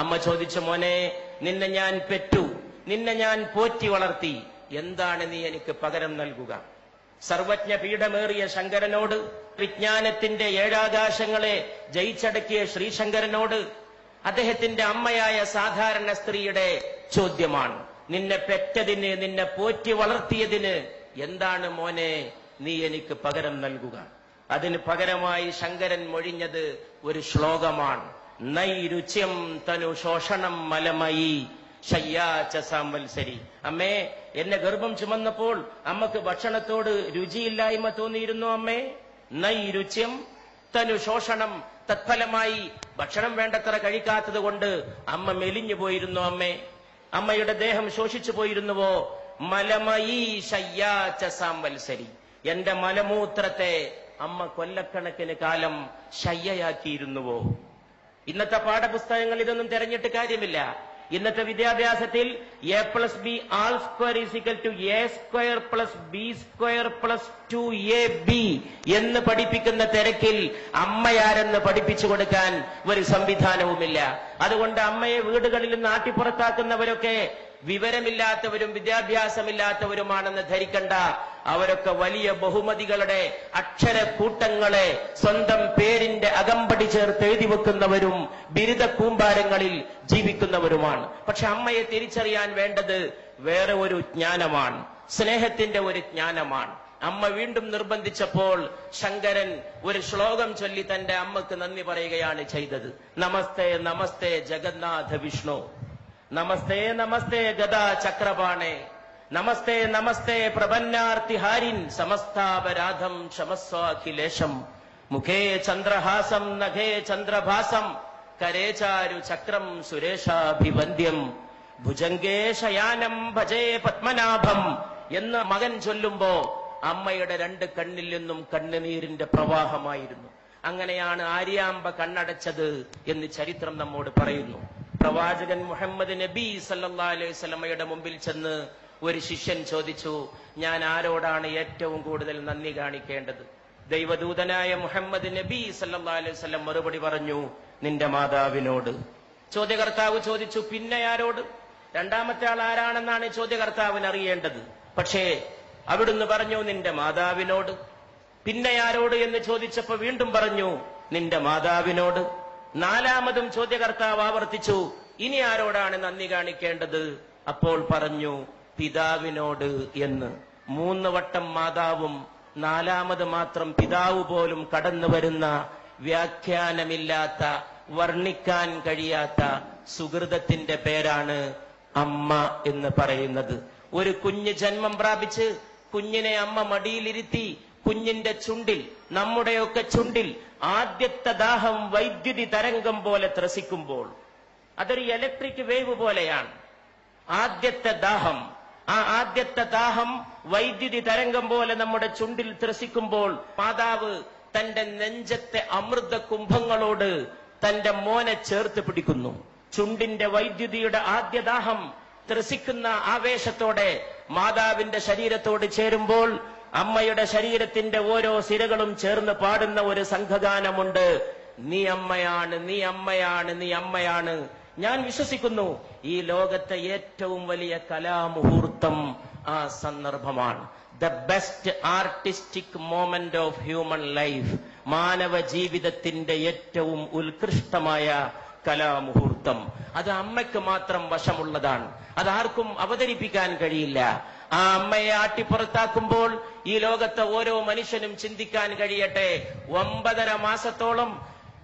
അമ്മ ചോദിച്ചു, മോനെ, നിന്നെ ഞാൻ പെറ്റു, നിന്നെ ഞാൻ പോറ്റി വളർത്തി, എന്താണ് നീ എനിക്ക് പകരം നൽകുക? സർവജ്ഞ പീഠമേറിയ ശങ്കരനോട്, വിജ്ഞാനത്തിന്റെ ഏഴാകാശങ്ങളെ ജയിച്ചടക്കിയ ശ്രീശങ്കരനോട് അദ്ദേഹത്തിന്റെ അമ്മയായ സാധാരണ സ്ത്രീയുടെ ചോദ്യമാണ്, നിന്നെ പെറ്റതിന്, നിന്നെ പോറ്റി വളർത്തിയതിന് എന്താണ് മോനെ നീ എനിക്ക് പകരം നൽകുക? അതിന് പകരമായി ശങ്കരൻ മൊഴിഞ്ഞത് ഒരു ശ്ലോകമാണ്. നൈരുച്യം തനു ശോഷണം മലമയി ശയ്യാച്ച സാംവത്സരി. അമ്മേ, എന്നെ ഗർഭം ചുമന്നപ്പോൾ അമ്മക്ക് ഭക്ഷണത്തോട് രുചിയില്ലായ്മ തോന്നിയിരുന്നു അമ്മേ. നൈരുച്യം തനു ശോഷണം, തത്ഫലമായി ഭക്ഷണം വേണ്ടത്ര കഴിക്കാത്തത് കൊണ്ട് അമ്മ മെലിഞ്ഞു പോയിരുന്നു അമ്മേ. അമ്മയുടെ ദേഹം ശോഷിച്ചു പോയിരുന്നുവോ? മലമയി ശയ്യാച്ച സാംവത്സരി, എന്റെ മലമൂത്രത്തെ അമ്മ കൊല്ലക്കണക്കിന് കാലം ശയ്യയാക്കിയിരുന്നുവോ? ഇന്നത്തെ പാഠപുസ്തകങ്ങൾ ഇതൊന്നും തെരഞ്ഞിട്ട് കാര്യമില്ല. ഇന്നത്തെ വിദ്യാഭ്യാസത്തിൽ A+B all square is equal to A square plus B square plus 2AB എന്ന് പഠിപ്പിക്കുന്ന തിരക്കിൽ അമ്മയാരെന്ന് പഠിപ്പിച്ചു കൊടുക്കാൻ ഒരു സംവിധാനവുമില്ല. അതുകൊണ്ട് അമ്മയെ വീടുകളിൽ നിന്ന് ആട്ടിപ്പുറത്താക്കുന്നവരൊക്കെ വിവരമില്ലാത്തവരും വിദ്യാഭ്യാസമില്ലാത്തവരുമാണെന്ന് ധരിക്കണ്ട. അവരൊക്കെ വലിയ ബഹുമതികളുടെ അക്ഷരക്കൂട്ടങ്ങളെ സ്വന്തം പേരിന്റെ അകമ്പടി ചേർത്ത് എഴുതി വെക്കുന്നവരും ബിരുദ കൂമ്പാരങ്ങളിൽ ജീവിക്കുന്നവരുമാണ്. പക്ഷെ അമ്മയെ തിരിച്ചറിയാൻ വേണ്ടത് വേറെ ഒരു ജ്ഞാനമാണ്, സ്നേഹത്തിന്റെ ഒരു ജ്ഞാനമാണ്. അമ്മ വീണ്ടും നിർബന്ധിച്ചപ്പോൾ ശങ്കരൻ ഒരു ശ്ലോകം ചൊല്ലി തന്റെ അമ്മക്ക് നന്ദി പറയുകയാണ് ചെയ്തത്. നമസ്തേ നമസ്തേ ജഗന്നാഥ വിഷ്ണു, നമസ്തേ നമസ്തേ ഗദാ ചക്രപാണേ, നമസ്തേ നമസ്തേ പ്രപന്നാർത്തിഹാരിൻ, സമസ്താപരാധം ക്ഷമസ്വാഖിലേശം, മുഖേ ചന്ദ്രഹാസം നഖേ ചന്ദ്രഭാസം, കരേചാരു ചക്രം സുരേഷാഭിവന്ദ്യം, ഭുജംഗേ ശയാനം ഭജേ പത്മനാഭം എന്ന് മകൻ ചൊല്ലുമ്പോ അമ്മയുടെ രണ്ട് കണ്ണിൽ നിന്നും കണ്ണുനീരിന്റെ പ്രവാഹമായിരുന്നു. അങ്ങനെയാണ് ആര്യാമ്പ കണ്ണടച്ചത് എന്ന് ചരിത്രം നമ്മോട് പറയുന്നു. പ്രവാചകൻ മുഹമ്മദ് നബി സല്ലല്ലാഹു അലൈഹി വസല്ലമയുടെ മുമ്പിൽ ചെന്ന് ഒരു ശിഷ്യൻ ചോദിച്ചു, ഞാൻ ആരോടാണ് ഏറ്റവും കൂടുതൽ നന്ദി കാണിക്കേണ്ടത്? ദൈവദൂതനായ മുഹമ്മദ് നബി സല്ലല്ലാഹു അലൈഹി വസല്ലം മറുപടി പറഞ്ഞു, നിന്റെ മാതാവിനോട്. ചോദ്യകർത്താവ് ചോദിച്ചു, പിന്നെ ആരോട്? രണ്ടാമത്തെ ആൾ ആരാണെന്നാണ് ചോദ്യകർത്താവിന് അറിയേണ്ടത്. പക്ഷേ അവിടുന്ന് പറഞ്ഞു, നിന്റെ മാതാവിനോട്. പിന്നെ ആരോട് എന്ന് ചോദിച്ചപ്പോ വീണ്ടും പറഞ്ഞു, നിന്റെ മാതാവിനോട്. നാലാമതും ചോദ്യകർത്താവ് ആവർത്തിച്ചു, ഇനി ആരോടാണ് നന്ദി കാണിക്കേണ്ടത്? അപ്പോൾ പറഞ്ഞു, പിതാവിനോട് എന്ന്. 3 വട്ടം മാതാവും 4ാമത് മാത്രം പിതാവ് പോലും കടന്നു വരുന്ന വ്യാഖ്യാനമില്ലാത്ത, വർണ്ണിക്കാൻ കഴിയാത്ത സുഹൃതത്തിന്റെ പേരാണ് അമ്മ എന്ന് പറയുന്നത്. ഒരു കുഞ്ഞ് ജന്മം പ്രാപിച്ച് കുഞ്ഞിനെ അമ്മ മടിയിലിരുത്തി കുഞ്ഞിന്റെ ചുണ്ടിൽ, നമ്മുടെയൊക്കെ ചുണ്ടിൽ ആദ്യത്തെ ദാഹം വൈദ്യുതി തരംഗം പോലെ ത്രസിക്കുമ്പോൾ, അതൊരു ഇലക്ട്രിക് വേവ് പോലെയാണ് ആദ്യത്തെ ദാഹം. ആ ആദ്യത്തെ ദാഹം വൈദ്യുതി തരംഗം പോലെ നമ്മുടെ ചുണ്ടിൽ ത്രസിക്കുമ്പോൾ മാതാവ് തന്റെ നെഞ്ചത്തെ അമൃത കുംഭങ്ങളോട് തന്റെ മോനെ ചേർത്ത് പിടിക്കുന്നു. ചുണ്ടിന്റെ വൈദ്യുതിയുടെ ആദ്യദാഹം ത്രസിക്കുന്ന ആവേശത്തോടെ മാതാവിന്റെ ശരീരത്തോട് ചേരുമ്പോൾ അമ്മയുടെ ശരീരത്തിന്റെ ഓരോ സിരകളും ചേർന്ന് പാടുന്ന ഒരു സംഘഗാനമുണ്ട്, നീ അമ്മയാണ്, നീ അമ്മയാണ്, നീ അമ്മയാണ്. ഞാൻ വിശ്വസിക്കുന്നു ഈ ലോകത്തെ ഏറ്റവും വലിയ കലാമുഹൂർത്തം ആ സന്ദർഭമാണ്. The best artistic moment of human life, മാനവ ജീവിതത്തിന്റെ ഏറ്റവും ഉത്കൃഷ്ടമായ കലാമുഹൂർത്തം. അത് അമ്മയ്ക്ക് മാത്രം വശമുള്ളതാണ്, അതാർക്കും അവതരിപ്പിക്കാൻ കഴിയില്ല. ആ അമ്മയെ ആട്ടിപ്പുറത്താക്കുമ്പോൾ ഈ ലോകത്തെ ഓരോ മനുഷ്യനും ചിന്തിക്കാൻ കഴിയട്ടെ, 9.5 മാസത്തോളം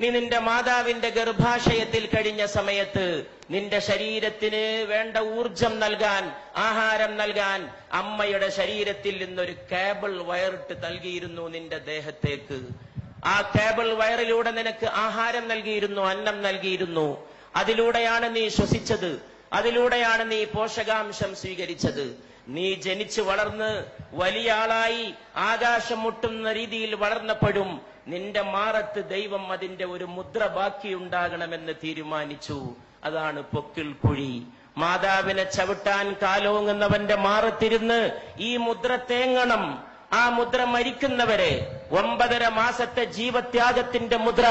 നീ നിന്റെ മാതാവിന്റെ ഗർഭാശയത്തിൽ കഴിഞ്ഞ സമയത്ത് നിന്റെ ശരീരത്തിന് വേണ്ട ഊർജം നൽകാൻ, ആഹാരം നൽകാൻ അമ്മയുടെ ശരീരത്തിൽ നിന്നൊരു കേബിൾ വയറിട്ട് നൽകിയിരുന്നു നിന്റെ ദേഹത്തേക്ക്. ആ കേബിൾ വയറിലൂടെ നിനക്ക് ആഹാരം നൽകിയിരുന്നു, അന്നം നൽകിയിരുന്നു. അതിലൂടെയാണ് നീ ശ്വസിച്ചത്, അതിലൂടെയാണ് നീ പോഷകാംശം സ്വീകരിച്ചത്. നീ ജനിച്ചു വളർന്ന് വലിയ ആളായി ആകാശം മുട്ടുന്ന രീതിയിൽ വളർന്നപ്പോഴും നിന്റെ മാറത്ത് ദൈവം അതിന്റെ ഒരു മുദ്ര ബാക്കിയുണ്ടാകണമെന്ന് തീരുമാനിച്ചു. അതാണ് പൊക്കിൾ കുഴി. മാതാവിനെ ചവിട്ടാൻ കാലോങ്ങുന്നവന്റെ മാറത്തിരുന്ന് ഈ മുദ്ര തേങ്ങണം. ആ മുദ്ര മരിക്കുന്നവരെ 9.5 മാസത്തെ ജീവത്യാഗത്തിന്റെ മുദ്ര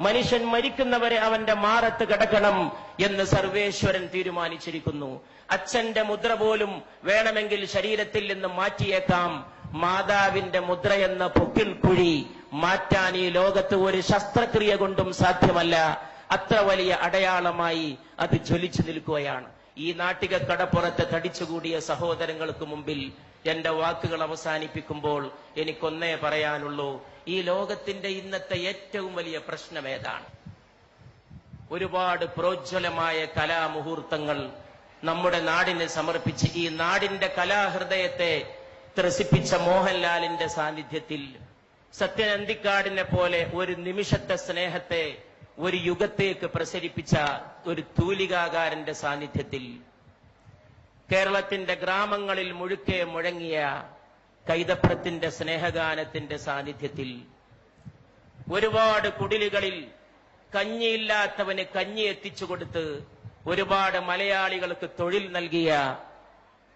മനുഷ്യൻ മരിക്കുന്നവരെ അവന്റെ മാറത്ത് കിടക്കണം എന്ന് സർവേശ്വരൻ തീരുമാനിച്ചിരിക്കുന്നു. അച്ഛന്റെ മുദ്ര പോലും വേണമെങ്കിൽ ശരീരത്തിൽ നിന്ന് മാറ്റിയേക്കാം. മാതാവിന്റെ മുദ്രയെന്ന പൊക്കിൽ കുഴി മാറ്റാൻ ഈ ലോകത്ത് ഒരു ശസ്ത്രക്രിയ കൊണ്ടും സാധ്യമല്ല. അത്ര വലിയ അടയാളമായി അത് ജ്വലിച്ചു നിൽക്കുകയാണ്. ഈ നാട്ടിക കടപ്പുറത്ത് തടിച്ചുകൂടിയ സഹോദരങ്ങൾക്ക് മുമ്പിൽ എന്റെ വാക്കുകൾ അവസാനിപ്പിക്കുമ്പോൾ എനിക്കൊന്നേ പറയാനുള്ളൂ. ഈ ലോകത്തിന്റെ ഇന്നത്തെ ഏറ്റവും വലിയ പ്രശ്നം ഏതാണ്? ഒരുപാട് പ്രോജ്വലമായ കലാമുഹൂർത്തങ്ങൾ നമ്മുടെ നാടിന് സമർപ്പിച്ച് ഈ നാടിന്റെ കലാഹൃദയത്തെ ത്രസിപ്പിച്ച മോഹൻലാലിന്റെ സാന്നിധ്യത്തിൽ, സത്യൻ അന്തിക്കാടിനെ പോലെ ഒരു നിമിഷത്തെ സ്നേഹത്തെ ഒരു യുഗത്തേക്ക് പ്രസരിപ്പിച്ച ഒരു തൂലികാകാരന്റെ സാന്നിധ്യത്തിൽ, കേരളത്തിന്റെ ഗ്രാമങ്ങളിൽ മുഴുക്കെ മുഴങ്ങിയ കൈതപ്രത്തിന്റെ സ്നേഹഗാനത്തിന്റെ സാന്നിധ്യത്തിൽ, ഒരുപാട് കുടിലുകളിൽ കഞ്ഞിയില്ലാത്തവന് കഞ്ഞി എത്തിച്ചു കൊടുത്ത് ഒരുപാട് മലയാളികൾക്ക് തൊഴിൽ നൽകിയ,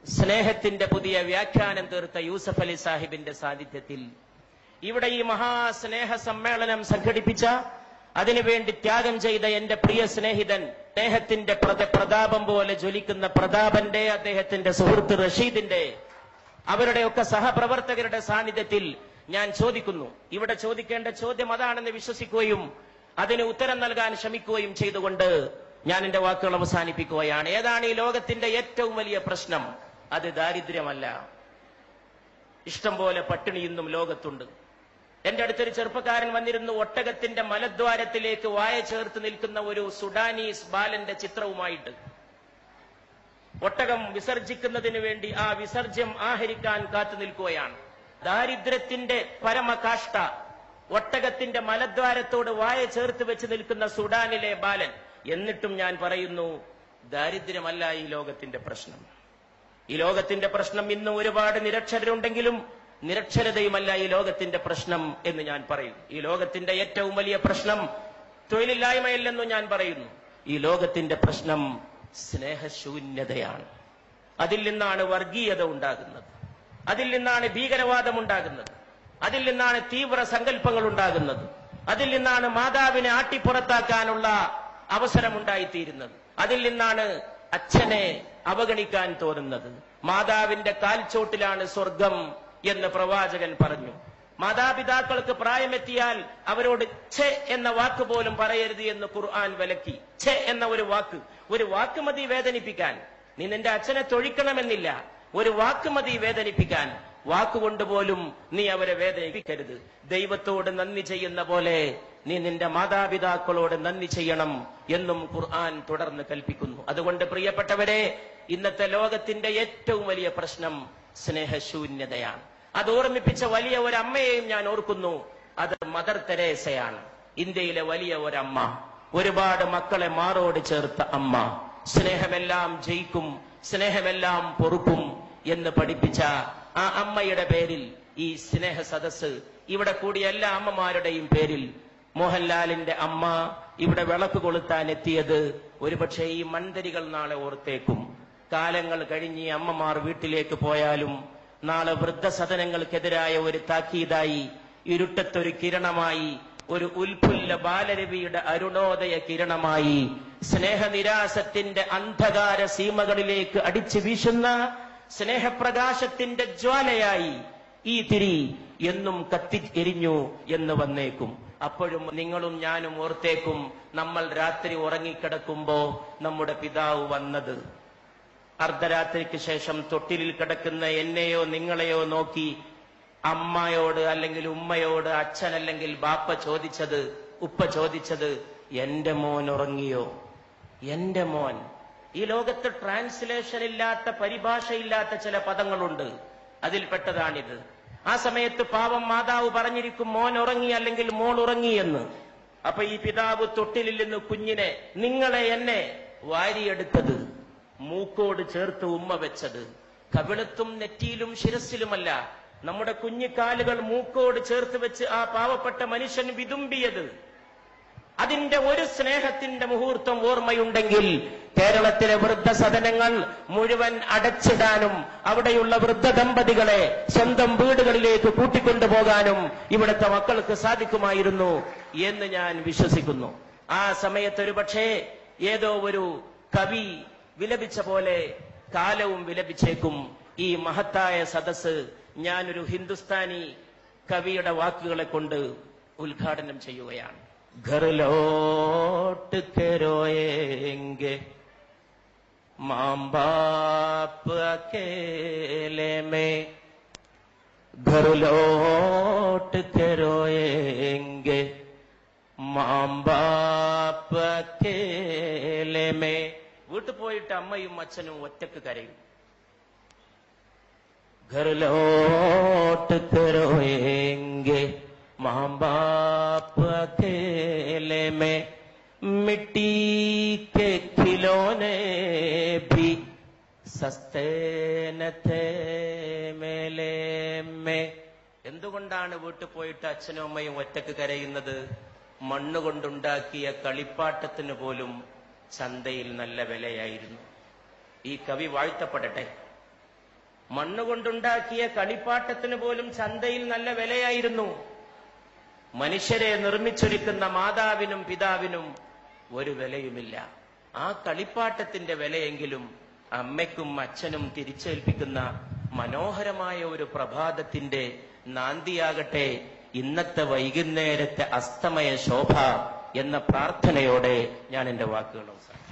സ്നേഹത്തിന്റെ പുതിയ വ്യാഖ്യാനം തീർത്ത യൂസഫ് അലി സാഹിബിന്റെ സാന്നിധ്യത്തിൽ, ഇവിടെ ഈ മഹാസ്നേഹ സമ്മേളനം സംഘടിപ്പിച്ച, അതിനുവേണ്ടി ത്യാഗം ചെയ്ത എന്റെ പ്രിയ സ്നേഹിതൻ, സ്നേഹത്തിന്റെ പ്രതാപം പോലെ ജ്വലിക്കുന്ന പ്രതാപന്റെ, അദ്ദേഹത്തിന്റെ സുഹൃത്ത് റഷീദിന്റെ, അവരുടെയൊക്കെ സഹപ്രവർത്തകരുടെ സാന്നിധ്യത്തിൽ ഞാൻ ചോദിക്കുന്നു. ഇവിടെ ചോദിക്കേണ്ട ചോദ്യം അതാണെന്ന് വിശ്വസിക്കുകയും അതിന് ഉത്തരം നൽകാൻ ശ്രമിക്കുകയും ചെയ്തുകൊണ്ട് ഞാൻ എന്റെ വാക്കുകൾ അവസാനിപ്പിക്കുകയാണ്. ഏതാണ് ഈ ലോകത്തിന്റെ ഏറ്റവും വലിയ പ്രശ്നം? അത് ദാരിദ്ര്യമല്ല. ഇഷ്ടം പോലെ പട്ടിണി ഇന്നും ലോകത്തുണ്ട്. എന്റെ അടുത്തൊരു ചെറുപ്പക്കാരൻ വന്നിരുന്നു. ഒട്ടകത്തിന്റെ മലദ്വാരത്തിലേക്ക് വായ ചേർത്ത് നിൽക്കുന്ന ഒരു സുഡാനീസ് ബാലന്റെ ചിത്രവുമായിട്ട്. ഒട്ടകം വിസർജിക്കുന്നതിന് വേണ്ടി ആ വിസർജ്യം ആഹരിക്കാൻ കാത്തു നിൽക്കുകയാണ്. ദാരിദ്ര്യത്തിന്റെ പരമകാഷ്ഠ, ഒട്ടകത്തിന്റെ മലദ്വാരത്തോട് വായ ചേർത്ത് വെച്ച് നിൽക്കുന്ന സുഡാനിലെ ബാലൻ. എന്നിട്ടും ഞാൻ പറയുന്നു, ദാരിദ്ര്യമല്ല ഈ ലോകത്തിന്റെ പ്രശ്നം. ഈ ലോകത്തിന്റെ പ്രശ്നം ഇന്നും ഒരുപാട് നിരക്ഷരരുണ്ടെങ്കിലും നിരക്ഷരതയുമല്ല ഈ ലോകത്തിന്റെ പ്രശ്നം എന്ന് ഞാൻ പറയും. ഈ ലോകത്തിന്റെ ഏറ്റവും വലിയ പ്രശ്നം തൊഴിലില്ലായ്മയല്ലെന്നും ഞാൻ പറയുന്നു. ഈ ലോകത്തിന്റെ പ്രശ്നം സ്നേഹശൂന്യതയാണ്. അതിൽ നിന്നാണ് വർഗീയത ഉണ്ടാകുന്നത്, അതിൽ നിന്നാണ് ഭീകരവാദം ഉണ്ടാകുന്നത്, അതിൽ നിന്നാണ് തീവ്ര സങ്കല്പങ്ങൾ ഉണ്ടാകുന്നത്, അതിൽ നിന്നാണ് മാതാവിനെ ആട്ടിപ്പുറത്താക്കാനുള്ള അവസരമുണ്ടായിത്തീരുന്നത്, അതിൽ നിന്നാണ് അച്ഛനെ അവഗണിക്കാൻ തോന്നുന്നത്. മാതാവിന്റെ കാൽച്ചോട്ടിലാണ് സ്വർഗം എന്ന് പ്രവാചകൻ പറഞ്ഞു. മാതാപിതാക്കൾക്ക് പ്രായമെത്തിയാൽ അവരോട് ഛെ എന്ന വാക്ക് പോലും പറയരുത് എന്ന് ഖുർആൻ വിലക്കി. ഛെ എന്ന ഒരു വാക്ക് മതി വേദനിപ്പിക്കാൻ. നീ നിന്റെ അച്ഛനെ തൊഴിക്കണമെന്നില്ല, ഒരു വാക്ക് മതി വേദനിപ്പിക്കാൻ. വാക്കുകൊണ്ടുപോലും നീ അവരെ വേദനിപ്പിക്കരുത്. ദൈവത്തോട് നന്ദി ചെയ്യുന്ന പോലെ നീ നിന്റെ മാതാപിതാക്കളോട് നന്ദി ചെയ്യണം എന്നും ഖുർആൻ തുടർന്ന് കൽപ്പിക്കുന്നു. അതുകൊണ്ട് പ്രിയപ്പെട്ടവരെ, ഇന്നത്തെ ലോകത്തിന്റെ ഏറ്റവും വലിയ പ്രശ്നം സ്നേഹശൂന്യതയാണ്. അത് ഓർമ്മിപ്പിച്ച വലിയ ഒരു അമ്മയെയും ഞാൻ ഓർക്കുന്നു. അത് മദർ തെരേസയാണ്. ഇന്ത്യയിലെ വലിയ ഒരമ്മ, ഒരുപാട് മക്കളെ മാറോട് ചേർത്ത അമ്മ. സ്നേഹമെല്ലാം ജയിക്കും, സ്നേഹമെല്ലാം പൊറുക്കും എന്ന് പഠിപ്പിച്ച ആ അമ്മയുടെ പേരിൽ ഈ സ്നേഹ സദസ്, ഇവിടെ കൂടിയ എല്ലാ അമ്മമാരുടെയും പേരിൽ, മോഹൻലാലിന്റെ അമ്മ ഇവിടെ വിളക്ക് കൊളുത്താൻ എത്തിയത് ഒരുപക്ഷെ ഈ മൺതരികൾ നാളെ ഓർത്തേക്കും. കാലങ്ങൾ കഴിഞ്ഞ് ഈ അമ്മമാർ വീട്ടിലേക്ക് പോയാലും നാളെ വൃദ്ധസദനങ്ങൾക്കെതിരായ ഒരു താക്കീതായി, ഇരുട്ടത്തൊരു കിരണമായി, ഒരു ഉൽഫുല്ല ബാലരവിയുടെ അരുണോദയ കിരണമായി, സ്നേഹനിരാസത്തിന്റെ അന്ധകാര സീമകളിലേക്ക് അടിച്ചു വീശുന്ന സ്നേഹപ്രകാശത്തിന്റെ ജ്വാലയായി ഈ തിരി എന്നും കത്തി എരിഞ്ഞു എന്ന് വന്നേക്കും. അപ്പോഴും നിങ്ങളും ഞാനും ഓർത്തേക്കും, നമ്മൾ രാത്രി ഉറങ്ങിക്കിടക്കുമ്പോ നമ്മുടെ പിതാവ് വന്നത്. അർദ്ധരാത്രിക്ക് ശേഷം തൊട്ടിലിൽ കിടക്കുന്ന എന്നെയോ നിങ്ങളെയോ നോക്കി അമ്മയോട് അല്ലെങ്കിൽ ഉമ്മയോട്, അച്ഛൻ അല്ലെങ്കിൽ ബാപ്പ ചോദിച്ചത്, ഉപ്പ ചോദിച്ചത്, എന്റെ മോൻ ഉറങ്ങിയോ? എന്റെ മോൻ. ഈ ലോകത്ത് ട്രാൻസ്ലേഷൻ ഇല്ലാത്ത, പരിഭാഷയില്ലാത്ത ചില പദങ്ങളുണ്ട്, അതിൽപ്പെട്ടതാണിത്. ആ സമയത്ത് പാവം മാതാവ് പറഞ്ഞിരിക്കും, മോൻ ഉറങ്ങി അല്ലെങ്കിൽ മോൾ ഉറങ്ങി എന്ന്. അപ്പൊ ഈ പിതാവ് തൊട്ടിലിൽ നിന്ന് കുഞ്ഞിനെ, നിങ്ങളെ എന്നെ വാരിയെടുത്തത്, മൂക്കോട് ചേർത്ത് ഉമ്മ വെച്ചത്, കവിളത്തും നെറ്റിയിലും ശിരസിലുമല്ല, നമ്മുടെ കുഞ്ഞിക്കാലുകൾ മൂക്കോട് ചേർത്ത് വെച്ച് ആ പാവപ്പെട്ട മനുഷ്യൻ വിതുമ്പിയത്. അതിന്റെ ഒരു സ്നേഹത്തിന്റെ മുഹൂർത്തം ഓർമ്മയുണ്ടെങ്കിൽ കേരളത്തിലെ വൃദ്ധസദനങ്ങൾ മുഴുവൻ അടച്ചിടാനും അവിടെയുള്ള വൃദ്ധ ദമ്പതികളെ സ്വന്തം വീടുകളിലേക്ക് കൂട്ടിക്കൊണ്ടുപോകാനും ഇവിടുത്തെ മക്കൾക്ക് സാധിക്കുമായിരുന്നു. എന്ന് ഞാൻ വിശ്വസിക്കുന്നു. ആ സമയത്ത് ഒരു പക്ഷേ ഏതോ ഒരു കവി വിലപിച്ച പോലെ കാലവും വിലപിച്ചേക്കും. ഈ മഹത്തായ സദസ് ഞാനൊരു ഹിന്ദുസ്ഥാനി കവിയുടെ വാക്കുകളെ കൊണ്ട് ഉദ്ഘാടനം ചെയ്യുകയാണ്. ഘർ ലോട്ട് കെ റോയേംഗെ മാം ബാപ്പ് അക്കേലെ മേ, ഘർ ലോട്ട് കെ റോയേംഗെ മാം ബാപ്പ് അക്കേലെ മേ. വീട്ടിൽ പോയിട്ട് അമ്മയും അച്ഛനും ഒറ്റക്ക് കരയും. ഘർ ലോട്ട് കെ റോയേംഗെ മാം ബാപ്പ് അക്കേലെ മേ, മിട്ടി കെ ഖിലോനെ ഭി സസ്തേ ന ഥേ മേലെ മേ. എന്തുകൊണ്ടാണ് വീട്ടിൽ പോയിട്ട് അച്ഛനും അമ്മയും ഒറ്റക്ക് കരയുന്നത്? മണ്ണുകൊണ്ടുണ്ടാക്കിയ കളിപ്പാട്ടത്തിന് പോലും ചന്തയിൽ നല്ല വിലയായിരുന്നു. ഈ കവി വാഴ്ത്തപ്പെടട്ടെ. മണ്ണുകൊണ്ടുണ്ടാക്കിയ കളിപ്പാട്ടത്തിന് പോലും ചന്തയിൽ നല്ല വിലയായിരുന്നു. മനുഷ്യരെ നിർമ്മിച്ചൊരുക്കുന്ന മാതാവിനും പിതാവിനും ഒരു വിലയുമില്ല. ആ കളിപ്പാട്ടത്തിന്റെ വിലയെങ്കിലും അമ്മയ്ക്കും അച്ഛനും തിരിച്ചേൽപ്പിക്കുന്ന മനോഹരമായ ഒരു പ്രഭാതത്തിന്റെ നാന്ദിയാകട്ടെ ഇന്നത്തെ വൈകുന്നേരത്തെ അസ്തമയ ശോഭ എന്ന പ്രാർത്ഥനയോടെ ഞാൻ എന്റെ വാക്കുകൾ അവസാനിപ്പിക്കുന്നു.